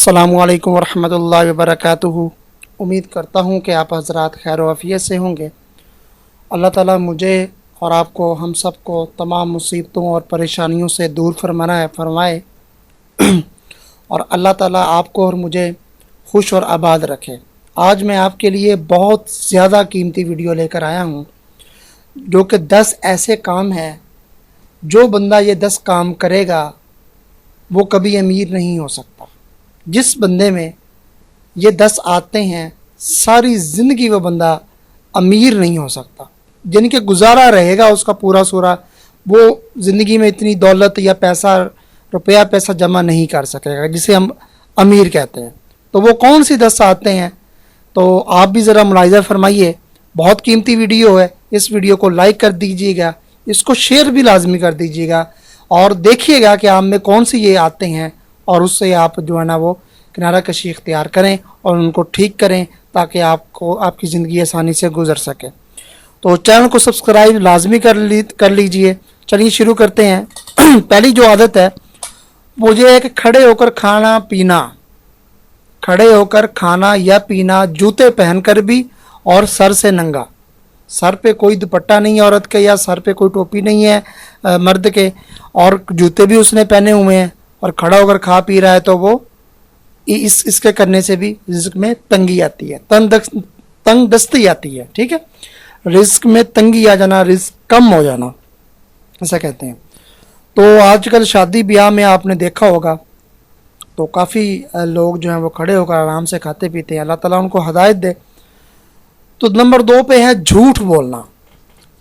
अस्सलामु अलैकुम वरहमतुल्लाहि वबरकातुहू। उम्मीद करता हूँ कि आप हज़रात खैर व आफ़ियत से होंगे। अल्लाह ताला मुझे और आपको, हम सब को तमाम मुसीबतों और परेशानियों से दूर फरमाए और अल्लाह ताला आपको और मुझे खुश और आबाद रखे। आज मैं आपके लिए बहुत ज़्यादा कीमती वीडियो लेकर आया हूँ, जो कि 10 ऐसे काम हैं, जो बंदा ये 10 काम करेगा वो कभी अमीर नहीं हो सकता। जिस बंदे में ये 10 आते हैं, सारी ज़िंदगी वो बंदा अमीर नहीं हो सकता। जिनके गुजारा रहेगा उसका पूरा सूरा, वो ज़िंदगी में इतनी दौलत या पैसा जमा नहीं कर सकेगा जिसे हम अमीर कहते हैं। तो वो कौन सी 10 आते हैं, तो आप भी ज़रा मुलाहिज़ा फरमाइए। बहुत कीमती वीडियो है, इस वीडियो को लाइक कर दीजिएगा, इसको शेयर भी लाजमी कर दीजिएगा और देखिएगा कि आप में कौन सी ये आते हैं और उससे आप जो है ना वो किनारा कशी इख्तियार करें और उनको ठीक करें, ताकि आपकी ज़िंदगी आसानी से गुजर सके। तो चैनल को सब्सक्राइब लाजमी कर लीजिए। चलिए शुरू करते हैं। पहली जो आदत है वो ये है कि खड़े होकर खाना या पीना, जूते पहनकर भी और सर से नंगा। सर पे कोई दुपट्टा नहीं है औरत के, या सर पे कोई टोपी नहीं है मर्द के, और जूते भी उसने पहने हुए हैं और खड़ा होकर खा पी रहा है, तो वो इसके करने से भी रिज़्क में तंगी आती है, तंग दस्ती आती है। ठीक है, रिज़्क में तंगी आ जाना, रिज़्क कम हो जाना, ऐसा कहते हैं। तो आजकल शादी ब्याह में आपने देखा होगा तो काफ़ी लोग जो हैं वो खड़े होकर आराम से खाते पीते हैं। अल्लाह ताला उनको हिदायत दे। तो नंबर 2 पे है झूठ बोलना।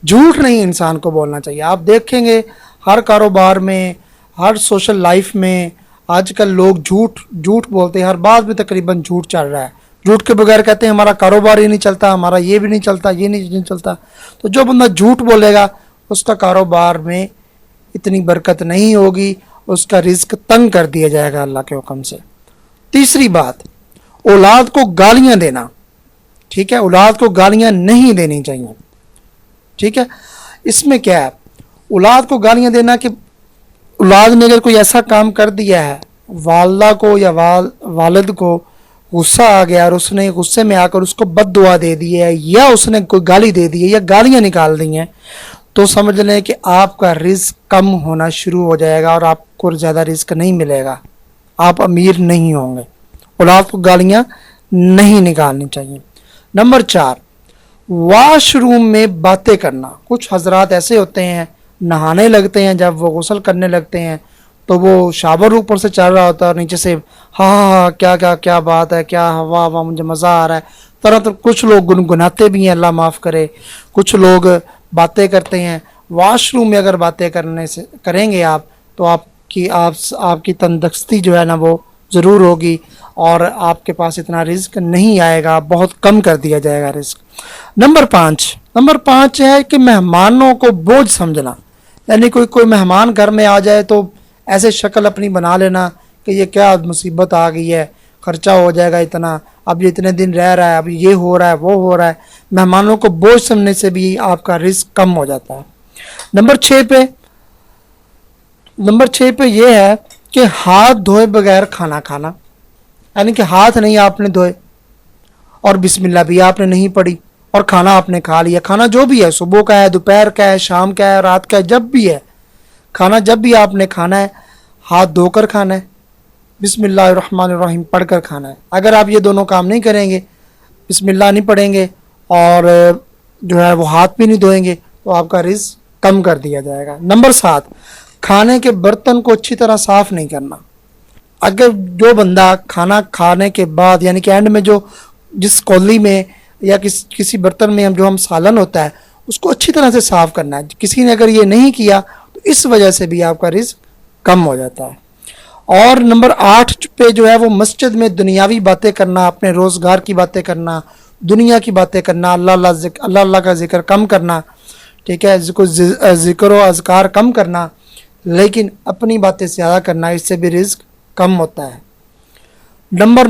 झूठ नहीं इंसान को बोलना चाहिए। आप देखेंगे हर कारोबार में, हर सोशल लाइफ में आजकल लोग झूठ बोलते हैं। हर बात में तकरीबन झूठ चल रहा है। झूठ के बगैर कहते हैं हमारा कारोबार ही नहीं चलता, हमारा ये भी नहीं चलता, ये नहीं चलता। तो जो बंदा झूठ बोलेगा उसका कारोबार में इतनी बरकत नहीं होगी, उसका रिज़्क तंग कर दिया जाएगा अल्लाह के हुक्म से। तीसरी बात, औलाद को गालियाँ देना। ठीक है, औलाद को गालियाँ नहीं देनी चाहिए। ठीक है, इसमें क्या है, औलाद को गालियाँ देना कि औलाद ने अगर कोई ऐसा काम कर दिया है, वालदा को या वालिद को गुस्सा आ गया और उसने गुस्से में आकर उसको बद्दुआ दे दी है, या उसने कोई गाली दे दी है या गालियाँ निकाल दी हैं, तो समझ लें कि आपका रिज़्क कम होना शुरू हो जाएगा और आपको ज़्यादा रिज़्क नहीं मिलेगा, आप अमीर नहीं होंगे। औलाद को गालियाँ नहीं निकालनी चाहिए। नंबर 4, वॉशरूम में बातें करना। कुछ हजरात ऐसे होते हैं, नहाने लगते हैं, जब वो गुस्ल करने लगते हैं तो वो शावर ऊपर से चल रहा होता है और नीचे से हाँ क्या बात है, क्या वाह मुझे मज़ा आ रहा है, तरह तरह। कुछ लोग गुनगुनाते भी हैं, अल्लाह माफ़ करे। कुछ लोग बातें करते हैं। वॉशरूम में अगर बातें करेंगे आप, तो आपकी तंदुरुस्ती जो है ना वो ज़रूर होगी और आपके पास इतना रिज़्क नहीं आएगा, बहुत कम कर दिया जाएगा रिज़्क। नंबर 5 है कि मेहमानों को बोझ समझना। यानी कोई मेहमान घर में आ जाए तो ऐसे शक्ल अपनी बना लेना कि ये क्या मुसीबत आ गई है, खर्चा हो जाएगा इतना, अब ये इतने दिन रह रहा है, अब ये हो रहा है वो हो रहा है। मेहमानों को बोझ समझने से भी आपका रिस्क कम हो जाता है। नंबर 6 पे ये है कि हाथ धोए बगैर खाना खाना। यानी कि हाथ नहीं आपने धोए और बिस्मिल्लाह भी आपने नहीं पढ़ी और खाना आपने खा लिया। खाना जो भी है, सुबह का है, दोपहर का है, शाम का है, रात का है, जब भी है खाना, जब भी आपने खाना है हाथ धोकर खाना है, बिस्मिल्लाहिर्रहमानिर्रहीम पढ़कर खाना है। अगर आप ये दोनों काम नहीं करेंगे, बिस्मिल्लाह नहीं पढ़ेंगे और जो है वो हाथ भी नहीं धोएंगे, तो आपका रिज़्क कम कर दिया जाएगा। नंबर 7, खाने के बर्तन को अच्छी तरह साफ़ नहीं करना। अगर जो बंदा खाना खाने के बाद, यानी कि एंड में जिस कौली में या किसी बर्तन में हम सालन होता है उसको अच्छी तरह से साफ़ करना है, किसी ने अगर ये नहीं किया तो इस वजह से भी आपका रिज़्क कम हो जाता है। और नंबर 8 पे जो है वो मस्जिद में दुनियावी बातें करना, अपने रोज़गार की बातें करना, दुनिया की बातें करना, अल्लाह का जिक्र कम करना। ठीक है, ज़िक्र व अज़कार कम करना, लेकिन अपनी बातें ज़्यादा करना, इससे भी रिज़्क कम होता है। नंबर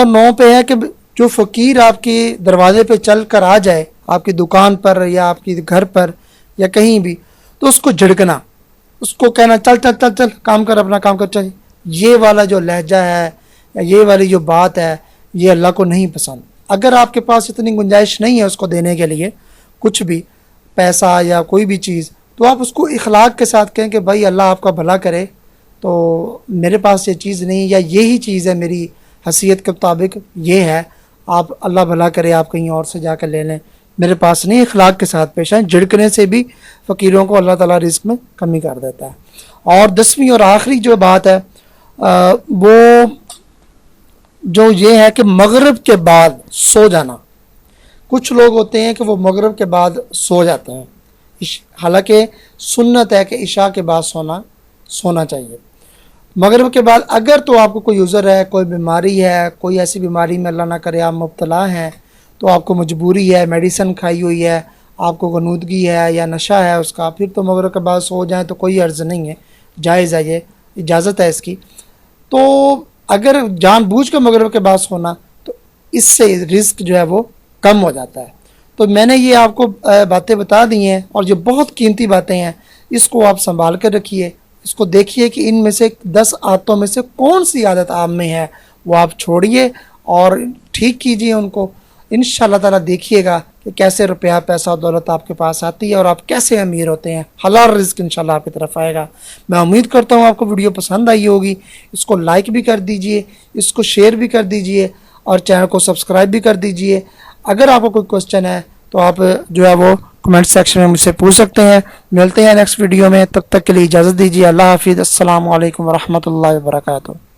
9 पे है कि जो फ़कीर आपके दरवाजे पे चल कर आ जाए, आपकी दुकान पर या आपकी घर पर या कहीं भी, तो उसको झिड़कना, उसको कहना चल काम कर, अपना काम कर, चल। ये वाला जो लहजा है, یا یہ والی جو بات ہے یہ اللہ کو نہیں پسند. اگر آپ کے پاس اتنی گنجائش نہیں ہے اس کو دینے کے لیے کچھ بھی پیسہ یا کوئی بھی چیز, تو آپ اس کو اخلاق کے ساتھ کہیں کہ بھائی اللہ آپ کا بھلا کرے, تو میرے پاس یہ چیز نہیں یا یہی چیز ہے میری حیثیت کے مطابق یہ ہے, آپ اللہ بھلا کرے آپ کہیں اور سے جا کر لے لیں, میرے پاس نہیں. اخلاق کے ساتھ پیش آئیں. جھڑکنے سے بھی فقیروں کو اللہ تعالیٰ رزق میں کمی کر دیتا ہے. اور 10ویں اور آخری جو بات ہے وہ جو یہ ہے کہ مغرب کے بعد سو جانا. کچھ لوگ ہوتے ہیں کہ وہ مغرب کے بعد سو جاتے ہیں, حالانکہ سنت ہے کہ عشاء کے بعد سونا چاہیے. مغرب کے بعد اگر تو آپ کو کوئی عذر ہے, کوئی بیماری ہے, کوئی ایسی بیماری میں اللہ نہ کرے آپ مبتلا ہیں, تو آپ کو مجبوری ہے, میڈیسن کھائی ہوئی ہے, آپ کو غنودگی ہے یا نشہ ہے اس کا, پھر تو مغرب کے بعد سو جائیں تو کوئی عرض نہیں ہے, جائز ہے, یہ اجازت ہے اس کی. تو اگر جان بوجھ کر مغرب کے بعد سونا تو اس سے رزق جو ہے وہ کم ہو جاتا ہے. تو میں نے یہ آپ کو باتیں بتا دی ہیں, اور یہ بہت قیمتی باتیں ہیں, اس کو آپ سنبھال کر رکھیے. اس کو دیکھیے کہ ان میں سے 10 عادتوں میں سے کون سی عادت آپ میں ہے وہ آپ چھوڑیے اور ٹھیک کیجیے ان کو. انشاءاللہ تعالیٰ دیکھیے گا کہ کیسے روپیہ پیسہ و دولت آپ کے پاس آتی ہے اور آپ کیسے امیر ہوتے ہیں. حلال رزق انشاءاللہ آپ کی طرف آئے گا. میں امید کرتا ہوں آپ کو ویڈیو پسند آئی ہوگی. اس کو لائک بھی کر دیجئے, اس کو شیئر بھی کر دیجئے, اور چینل کو سبسکرائب بھی کر دیجئے. اگر آپ کو کوئی کوسچن ہے تو آپ جو ہے وہ کمنٹ سیکشن میں مجھ سے پوچھ سکتے ہیں. ملتے ہیں نیکسٹ ویڈیو میں, تب تک کے لیے اجازت دیجیے. اللہ حافظ. السلام علیکم ورحمۃ اللہ وبرکاتہ.